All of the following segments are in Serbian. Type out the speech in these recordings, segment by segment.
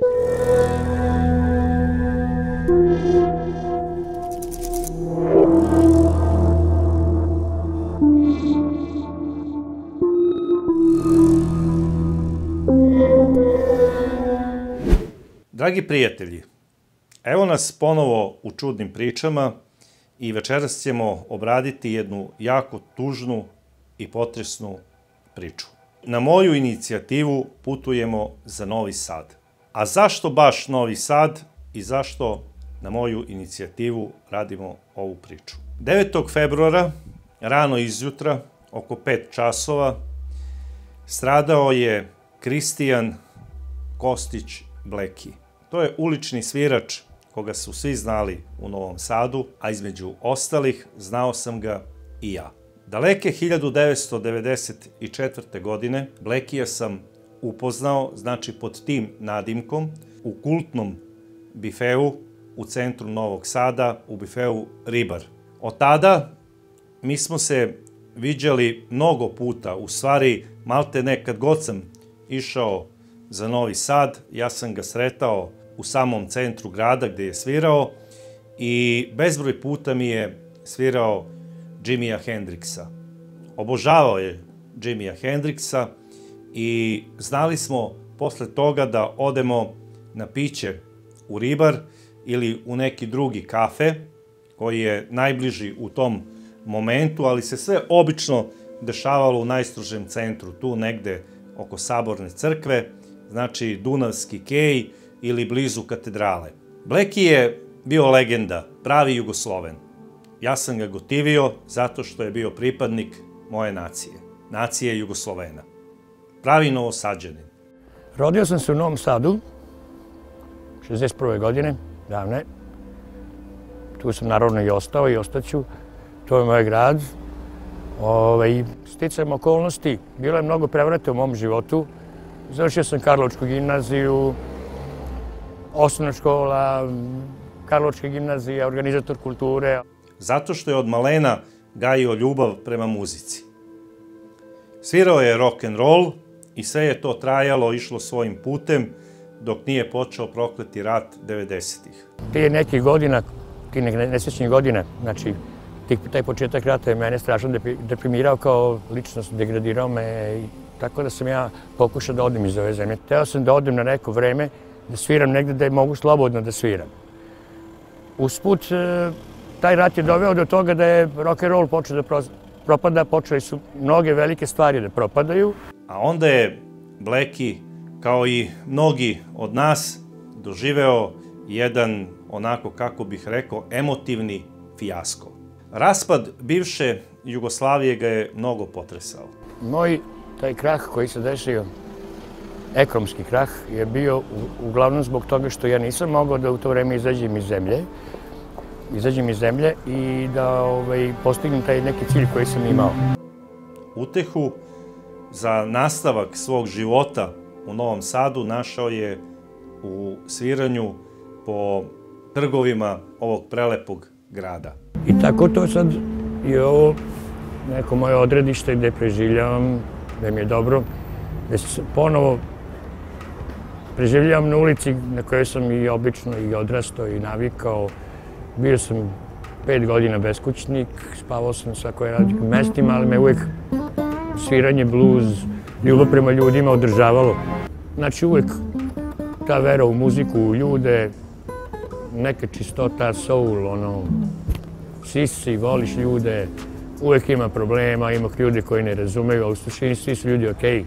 Dragi prijatelji, evo nas ponovo u čudnim pričama i večeras ćemo obraditi jednu jako tužnu i potresnu priču. Na moju inicijativu putujemo za Novi Sad. A zašto baš Novi Sad i zašto na moju inicijativu radimo ovu priču? 9. februara, rano izjutra, oko 5 časova, stradao je Kristijan Kostić Bleki. To je ulični svirač koga su svi znali u Novom Sadu, a između ostalih znao sam ga i ja. Daleke 1994. godine Blekija sam upoznao, znači pod tim nadimkom, u kultnom bifeu u centru Novog Sada, u bifeu Ribar. Od tada mi smo se viđali mnogo puta, u stvari maltene kad god sam išao za Novi Sad, ja sam ga sretao u samom centru grada gde je svirao i bezbroj puta mi je svirao Jimija Hendrixa. Obožavao je Jimija Hendrixa i znali smo posle toga da odemo na piće u Ribar ili u neki drugi kafe koji je najbliži u tom momentu, ali se sve obično dešavalo u najstrožem centru, tu negde oko Saborne crkve, znači Dunavski kej ili blizu katedrale. Bleki je bio legenda, pravi Jugosloven. Ja sam ga gotivio zato što je bio pripadnik moje nacije, nacije Jugoslovena. Pravi Novosađanin. Rodio sam se u Novom Sadu, 61. godine, davne. Tu sam naravno i ostao i ostaću. To je moj grad. Sticajem okolnosti, bilo je mnogo prevrata u mom životu. Završio sam Karlovačku gimnaziju, osnovna škola, Karlovačka gimnazija, organizator kulture. Zato što je od malena gajio ljubav prema muzici. Svirao je rock and roll i sve je to trajalo, išlo svojim putem dok nije počeo prokleti rat 90-ih. Prije nekih godina, tih nesrećnih godina, znači taj početak rata je mene strašno deprimirao kao ličnost, degradirao me i tako da sam ja pokušao da odem iz ove zemlje. Hteo sam da odem na neko vreme, da sviram negde da mogu slobodno da sviram. Usput, taj rat je doveo do toga da je rock and roll počeo da propada, počeli su mnoge velike stvari da propadaju. A onda je Bleki, kao i mnogi od nas, doživeo jedan, onako kako bih rekao, emotivni fijasko. Raspad bivše Jugoslavije ga je mnogo potresao. Moj taj krah koji se desio, ekonomski krah, je bio uglavnom zbog toga što ja nisam mogao da u to vreme izađem iz zemlje i da postignem taj neki cilj koji sam imao. Utehu za nastavak svog života u Novom Sadu našao je u sviranju po trgovima ovog prelepog grada. I tako to sad je ovo neko moje odredište gde preživljavam, gde mi je dobro, gde se ponovo preživljavam na ulici na kojoj sam i obično i odrastao i navikao. Bio sam 5 godina beskućnik, spavao sam na svakoj različitim mestima, ali me uvek sviranje, bluz, ljubav prema ljudima održavalo. Znači uvek ta vera u muziku, u ljude, neka čistota, soul, sisi, voliš ljude, uvek ima problema, ima ljude koji ne razumeju, a u suštini svi su ljudi okej.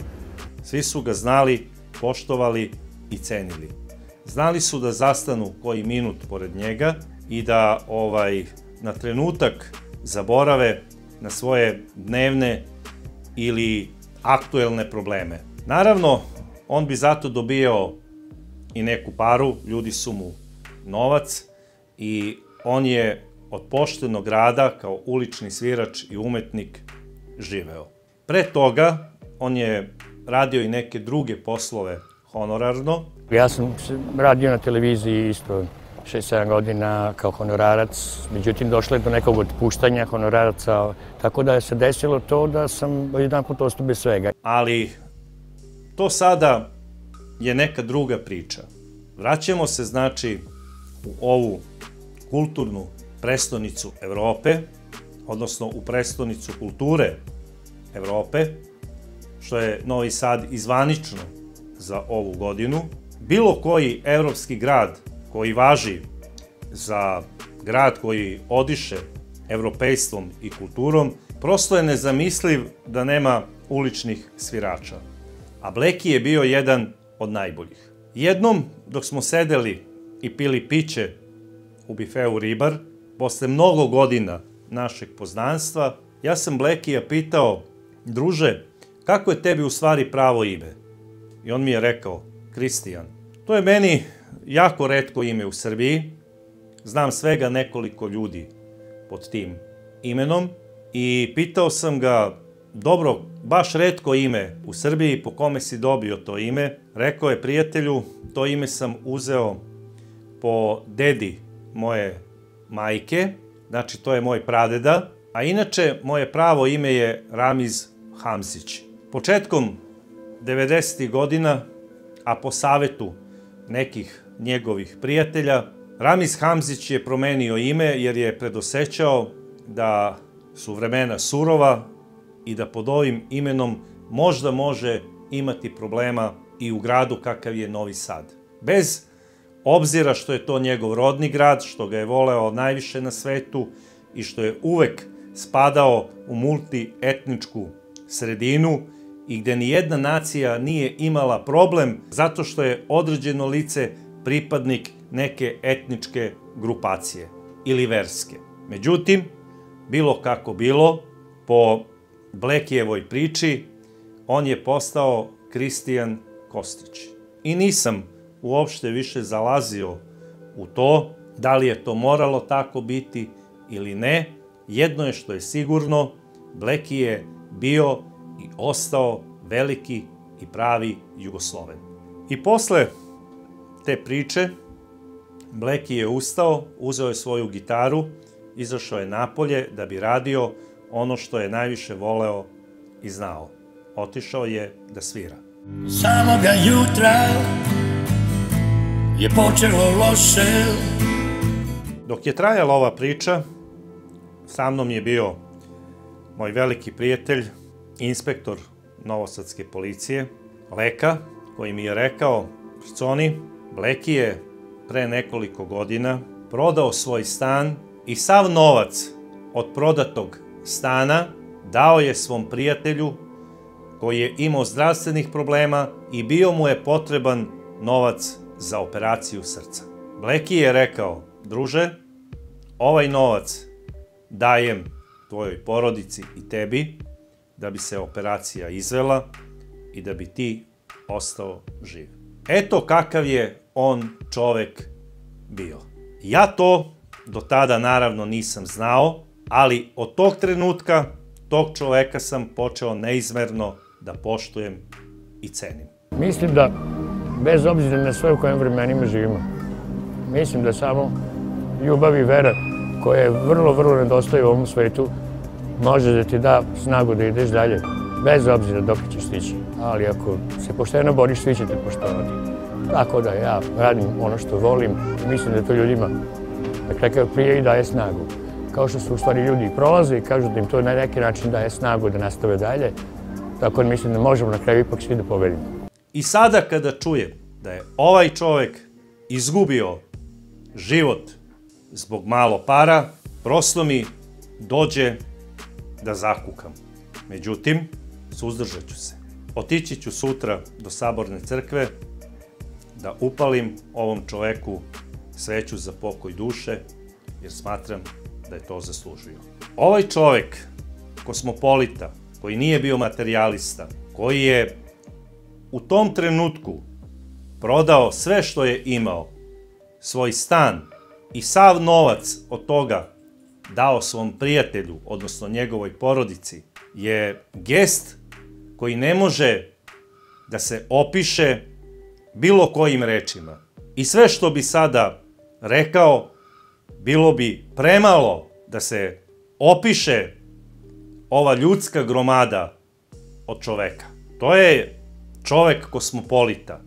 Svi su ga znali, poštovali i cenili. Znali su da zastanu koji minut pored njega i da na trenutak zaborave na svoje dnevne ili aktuelne probleme. Naravno, on bi zato dobijao i neku paru, ljudi su mu novac i on je od poštenog rada kao ulični svirač i umetnik živeo. Pre toga on je radio i neke druge poslove honorarno. Ja sam radio na televiziji isto 6-7 godina kao honorarac, međutim došlo je do nekog otpuštanja honoraraca, tako da je se desilo to da sam jedanput ostao bez svega. Ali to sada je neka druga priča. Vraćamo se, znači, u ovu kulturnu prestonicu Evrope, odnosno u prestonicu kulture Evrope, što je Novi Sad i zvanično za ovu godinu. Bilo koji evropski grad koji važi za grad koji odiše evropejstvom i kulturom, prosto je nezamisliv da nema uličnih svirača. A Bleki je bio jedan od najboljih. Jednom, dok smo sedeli i pili piće u bifeu Ribar, posle mnogo godina našeg poznanstva, ja sam Blekija pitao: druže, kako je tebi u stvari pravo ime? I on mi je rekao: Kristijan. To je meni jako retko ime u Srbiji. Znam svega nekoliko ljudi pod tim imenom i pitao sam ga: dobro, baš retko ime u Srbiji, po kome si dobio to ime? Rekao je: prijatelju, to ime sam uzeo po dedi moje majke, znači to je moj pradeda, a inače moje pravo ime je Ramiz Hamzić. Početkom 90. godina, a po savetu nekih njegovih prijatelja, Ramiz Hamzić je promenio ime jer je predosećao da su vremena surova i da pod ovim imenom možda može imati problema i u gradu kakav je Novi Sad. Bez obzira što je to njegov rodni grad, što ga je voleo najviše na svetu i što je uvek spadao u multietničku sredinu i gde nijedna nacija nije imala problem zato što je određeno lice pripadnik neke etničke grupacije ili verske. Međutim, bilo kako bilo, po Blekijevoj priči, on je postao Kristijan Kostić. I nisam uopšte više zalazio u to da li je to moralo tako biti ili ne. Jedno je što je sigurno, Bleki je bio i ostao veliki i pravi Jugosloven. I posle te priče, Bleki je ustao, uzeo je svoju gitaru, izašao je napolje da bi radio ono što je najviše voleo i znao. Otišao je da svira. Samoga jutra je počelo loše. Dok je trajala ova priča, sa mnom je bio moj veliki prijatelj, inspektor novosadske policije, Leka, koji mi je rekao: Šconi, Bleki je pre nekoliko godina prodao svoj stan i sav novac od prodatog stana dao je svom prijatelju koji je imao zdravstvenih problema i bio mu je potreban novac za operaciju srca. Bleki je rekao: druže, ovaj novac dajem tvojoj porodici i tebi da bi se operacija izvela i da bi ti ostao živ. Eto kakav je on čovek bio. Ja to do tada naravno nisam znao, ali od tog trenutka, tog čoveka sam počeo neizmerno da poštujem i cenim. Mislim da, bez obzira na sve u kojem vremenima živimo, mislim da samo ljubav i vera, koja je vrlo nedostaje u ovom svetu, može da ti da snagu da ideš dalje, bez obzira dok ćeš stići. Ali ako se pošteno boriš, svi će te poštovati. Tako da ja radim ono što volim i mislim da to ljudima, dakle, prije i daje snagu. Kao što su u stvari ljudi prolaze i kažu da im to na neki način daje snagu da nastave dalje, tako da mislim da možemo na kraju ipak svi da pobedimo. I sada kada čujem da je ovaj čovek izgubio život zbog malo para, prosto mi dođe da zakukam. Međutim, suzdržat ću se. Otići ću sutra do Saborne crkve da upalim ovom čoveku sveću za pokoj duše, jer smatram da je to zaslužio. Ovaj čovek, kosmopolita, koji nije bio materijalista, koji je u tom trenutku prodao sve što je imao, svoj stan i sav novac od toga dao svom prijatelju, odnosno njegovoj porodici, je gest koji ne može da se opiše bilo kojim rečima. I sve što bi sada rekao, bilo bi premalo da se opiše ova ljudska gromada od čoveka. To je čovek kosmopolita,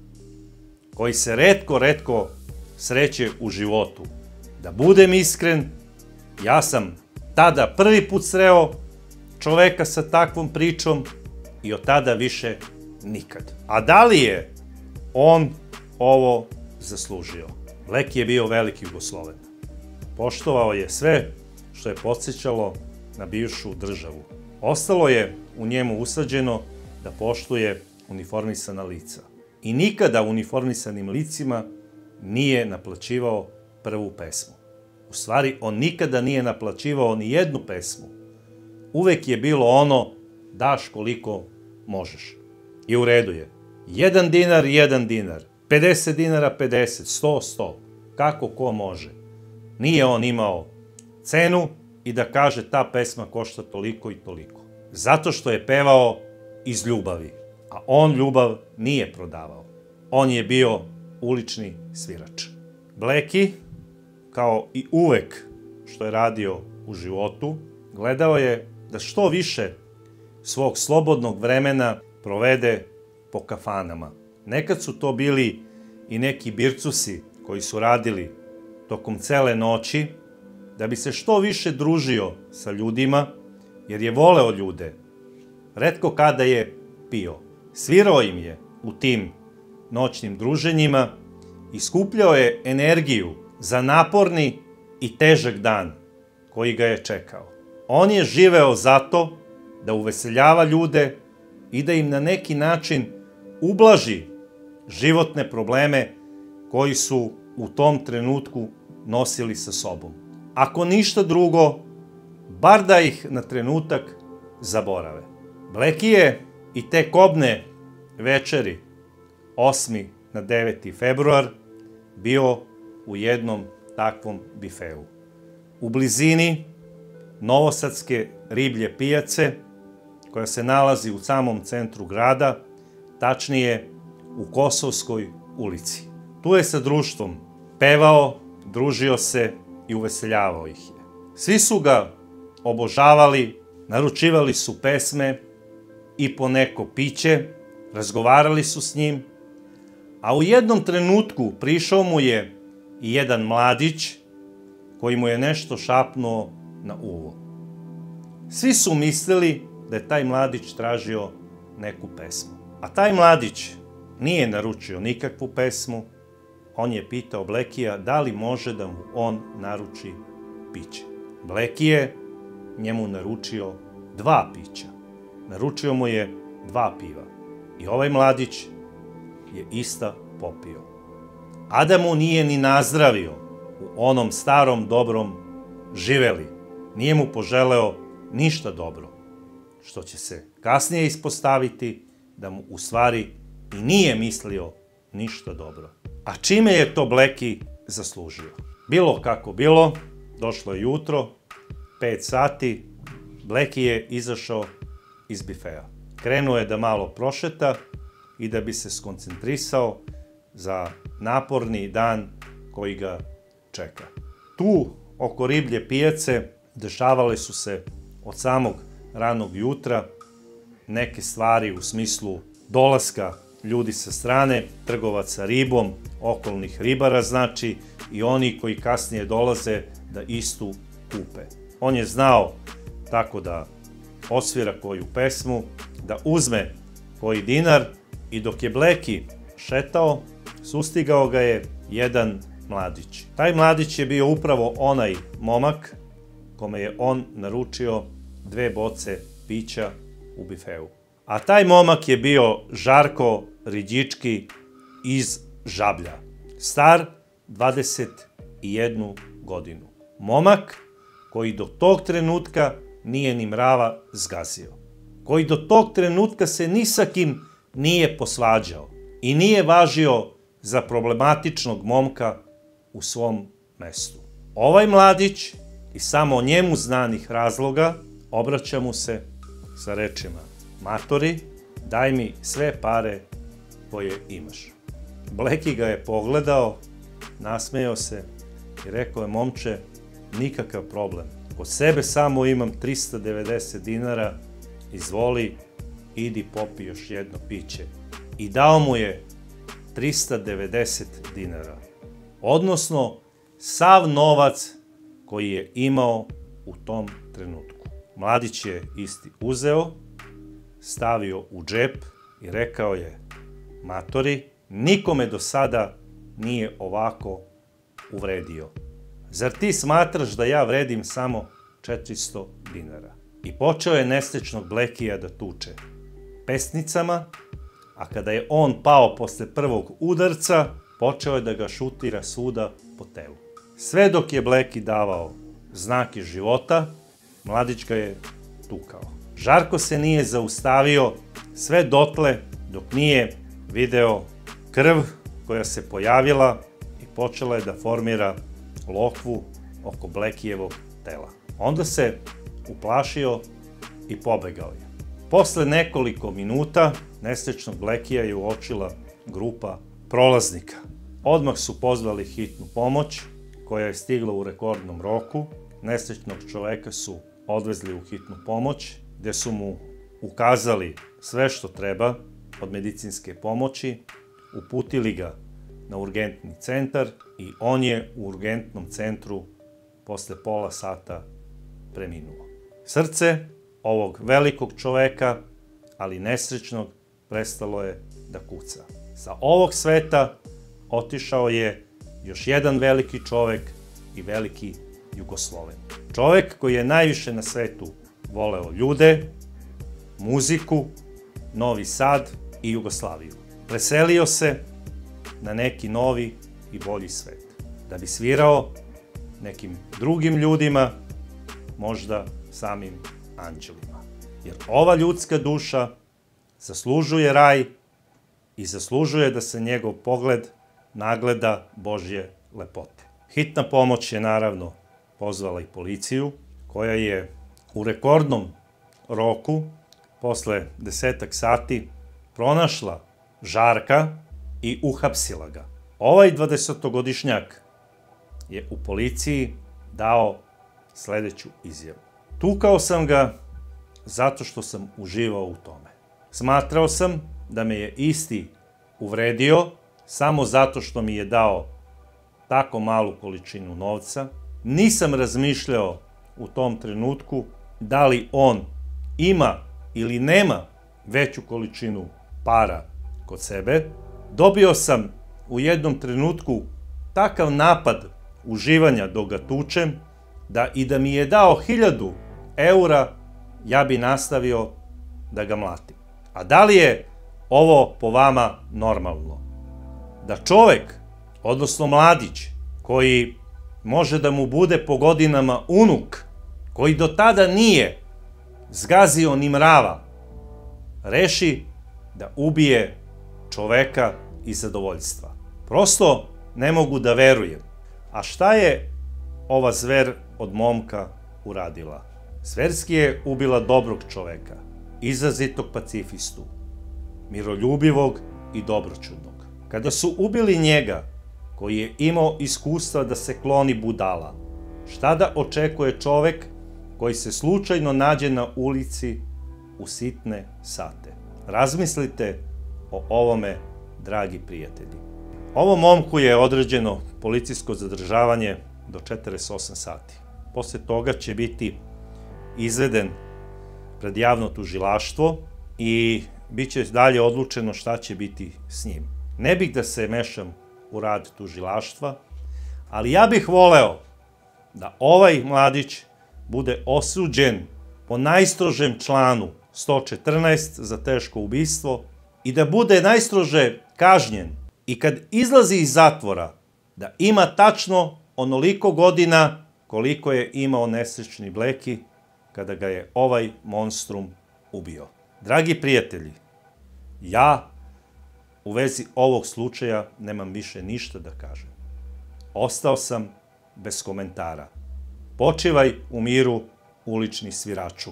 koji se retko sreće u životu. Da budem iskren, ja sam tada prvi put sreo čoveka sa takvom pričom i od tada više nikad. A da li je on ovo zaslužio? Bleki je bio veliki Jugosloven. Poštovao je sve što je podsjećalo na bivšu državu. Ostalo je u njemu usađeno da poštuje uniformisana lica. I nikada uniformisanim licima nije naplaćivao prvu pesmu. U stvari, on nikada nije naplaćivao ni jednu pesmu. Uvek je bilo ono, daš koliko možeš. I u redu je. 1 dinar, 1 dinar. 50 dinara, 50. 100, 100. Kako ko može. Nije on imao cenu i da kaže ta pesma košta toliko i toliko. Zato što je pevao iz ljubavi. A on ljubav nije prodavao. On je bio ulični svirač. Bleki, kao i uvek što je radio u životu, gledao je da što više svog slobodnog vremena provede po kafanama. Nekad su to bili i neki bircusi koji su radili tokom cele noći, da bi se što više družio sa ljudima, jer je voleo ljude. Retko kada je pio. Svirao im je u tim noćnim druženjima i skupljao je energiju za naporni i težak dan koji ga je čekao. On je živeo zato da uveseljava ljude i da im na neki način ublaži životne probleme koji su u tom trenutku nosili sa sobom. Ako ništa drugo, bar da ih na trenutak zaborave. Bleki je i te kobne večeri 8. na 9. februar bio u jednom takvom bifeu. U blizini Novosadske riblje pijace, koja se nalazi u samom centru grada, tačnije u Kosovskoj ulici. Tu je sa društvom pevao, družio se i uveseljavao ih je. Svi su ga obožavali, naručivali su pesme i po neko piće, razgovarali su s njim, a u jednom trenutku prišao mu je i jedan mladić koji mu je nešto šapnuo na uvo. Svi su mislili da je taj mladić tražio neku pesmu. A taj mladić nije naručio nikakvu pesmu, on je pitao Blekija da li može da mu on naruči piće. Bleki je njemu naručio 2 pića. Naručio mu je 2 piva. I ovaj mladić je ista popio. A da mu nije ni nazdravio u onom starom dobrom živeli. Nije mu poželeo ništa dobro, što će se kasnije ispostaviti da mu u stvari i nije mislio ništa dobro. A čime je to Bleki zaslužio? Bilo kako bilo, došlo je jutro, 5 sati, Bleki je izašao iz bifea. Krenuo je da malo prošeta i da bi se skoncentrisao za naporni dan koji ga čeka. Tu, oko riblje pijace, dešavale su se od samog ranog jutra neke stvari u smislu dolaska ljudi sa strane, trgovaca ribom, okolnih ribara znači, i oni koji kasnije dolaze da istu kupe. On je znao tako da osvira koju pesmu, da uzme koji dinar i dok je Bleki šetao, sustigao ga je jedan mladić. Taj mladić je bio upravo onaj momak kome je on naručio 2 boce pića u bifeu. A taj momak je bio Žarko Riđički iz Žablja, star 21 godinu. Momak koji do tog trenutka nije ni mrava zgazio. Koji do tog trenutka se ni sa kim nije posvađao i nije važio za problematičnog momka u svom mestu. Ovaj mladić, iz samo njemu znanih razloga, obraća mu se sa rečima: matori, daj mi sve pare koje imaš. Bleki ga je pogledao, nasmejao se i rekao je: momče, nikakav problem. Kod sebe samo imam 390 dinara, izvoli, idi popi još jedno piće. I dao mu je 390 dinara. Odnosno, sav novac koji je imao u tom trenutku. Mladić je isti uzeo, stavio u džep i rekao je: matori, nikome do sada nije ovako uvredio. Zar ti smatraš da ja vredim samo 400 dinara? I počeo je nesrećnog Blekija da tuče pesnicama, a kada je on pao posle prvog udarca, počeo je da ga šutira svuda po telu. Sve dok je Bleki davao znake života, mladić ga je tukao. Žarko se nije zaustavio sve dotle dok nije video krv koja se pojavila i počela je da formira lokvu oko Blekijevog tela. Onda se uplašio i pobegao je. Posle nekoliko minuta nesrećnog Blekija je uočila grupa prolaznika. Odmah su pozvali hitnu pomoć koja je stigla u rekordnom roku. Nesrećnog čoveka su odvezli u hitnu pomoć gde su mu ukazali sve što treba od medicinske pomoći, uputili ga na urgentni centar i on je u urgentnom centru posle pola sata preminuo. Srce ovog velikog čoveka, ali nesrećnog, prestalo je da kuca. Sa ovog sveta otišao je još jedan veliki čovek i veliki Jugosloven. Čovek koji je najviše na svetu voleo ljude, muziku, Novi Sad i Jugoslaviju. Preselio se na neki novi i bolji svet, da bi svirao nekim drugim ljudima, možda samim anđelima. Jer ova ljudska duša zaslužuje raj i zaslužuje da se njegov pogled nagleda Božje lepote. Hitna pomoć je naravno pozvala i policiju, koja je u rekordnom roku, posle 10 sati, pronašla Žarka i uhapsila ga. Ovaj 20-godišnjak je u policiji dao sledeću izjavu. Tukao sam ga zato što sam uživao u tome. Smatrao sam da me je isti uvredio samo zato što mi je dao tako malu količinu novca. Nisam razmišljao u tom trenutku da li on ima ili nema veću količinu para kod sebe. Dobio sam u jednom trenutku takav napad uživanja dok ga tučem, da i da mi je dao 1000 eura, ja bi nastavio da ga mlatim. A da li je ovo po vama normalno? Da čovek, odnosno mladić, koji može da mu bude po godinama unuk, koji do tada nije zgazio ni mrava, reši da ubije čoveka iz zadovoljstva. Prosto ne mogu da verujem. A šta je ova zver od momka uradila? Zverski je ubila dobrog čoveka, izrazitog pacifistu, miroljubivog i dobroćudnog. Kada su ubili njega, koji je imao iskustva da se kloni budala, šta da očekuje čovek koji se slučajno nađe na ulici u sitne sate? Razmislite o ovome, dragi prijatelji. Ovom momku je određeno policijsko zadržavanje do 48 sati. Posle toga će biti izveden pred javno tužilaštvo i bit će dalje odlučeno šta će biti s njim. Ne bih da se mešam u rad tužilaštva, ali ja bih voleo da ovaj mladić bude osuđen po najstrožem članu 114 za teško ubistvo i da bude najstrože kažnjen i kad izlazi iz zatvora da ima tačno onoliko godina koliko je imao nesrećni Bleki kada ga je ovaj monstrum ubio. Dragi prijatelji, ja u vezi ovog slučaja nemam više ništa da kažem. Ostao sam bez komentara. Počivaj u miru, ulični sviraču.